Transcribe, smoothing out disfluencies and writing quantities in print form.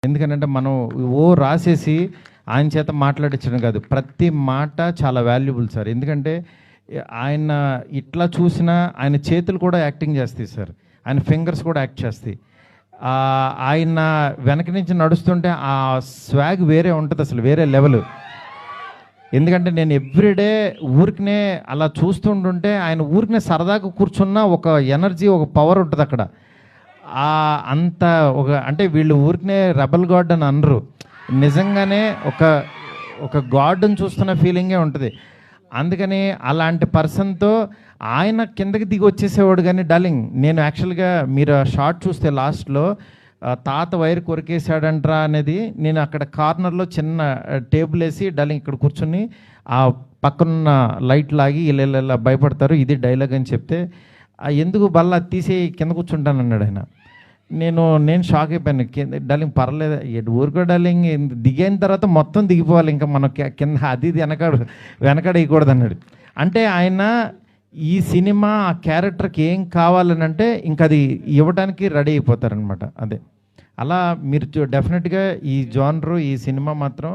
ఎందుకంటే మనం రాసేసి ఆయన చేత మాట్లాడించడం కాదు, ప్రతి మాట చాలా వాల్యుబుల్ సార్. ఎందుకంటే ఆయన ఇట్లా చూసినా ఆయన చేతులు కూడా యాక్టింగ్ చేస్తాయి సార్, ఆయన ఫింగర్స్ కూడా యాక్ట్ చేస్తాయి. ఆయన వెనక నుంచి నడుస్తుంటే ఆ స్వాగ్ వేరే ఉంటుంది అసలు, వేరే లెవెల్. ఎందుకంటే నేను ఎవ్రీడే ఊరికనే అలా చూస్తుంటుంటే ఆయన ఊరికనే సరదాగా కూర్చున్న ఒక ఎనర్జీ, ఒక పవర్ ఉంటుంది అక్కడ. అంత ఒక అంటే వీళ్ళు ఊరికనే రెబల్ గాడ్ అని అనరు, నిజంగానే ఒక గాడ్ని చూస్తున్న ఫీలింగే ఉంటుంది. అందుకని అలాంటి పర్సన్తో ఆయన కిందకి దిగి వచ్చేసేవాడు. కానీ డార్లింగ్, నేను యాక్చువల్గా మీరు ఆ షార్ట్ చూస్తే లాస్ట్లో తాత వైర్ కొరికేశాడంట్రా అనేది, నేను అక్కడ కార్నర్లో చిన్న టేబుల్ వేసి డార్లింగ్ ఇక్కడ కూర్చుని ఆ పక్కనున్న లైట్ లాగి ఇలా భయపడతారు, ఇది డైలాగ్ అని చెప్తే ఎందుకు బల్ల తీసి కింద కూర్చుంటాను అన్నాడు ఆయన. నేను షాక్ అయిపోయాను. డార్లింగ్ పర్లేదు ఊరుకో డార్లింగ్, దిగిన తర్వాత మొత్తం దిగిపోవాలి, ఇంకా మనం కింద అది వెనకాడ వేయకూడదు అన్నాడు. అంటే ఆయన ఈ సినిమా ఆ క్యారెక్టర్కి ఏం కావాలని అంటే ఇంక అది ఇవ్వడానికి రెడీ అయిపోతారనమాట. అదే అలా మీరు డెఫినెట్గా ఈ జానరు, ఈ సినిమా మాత్రం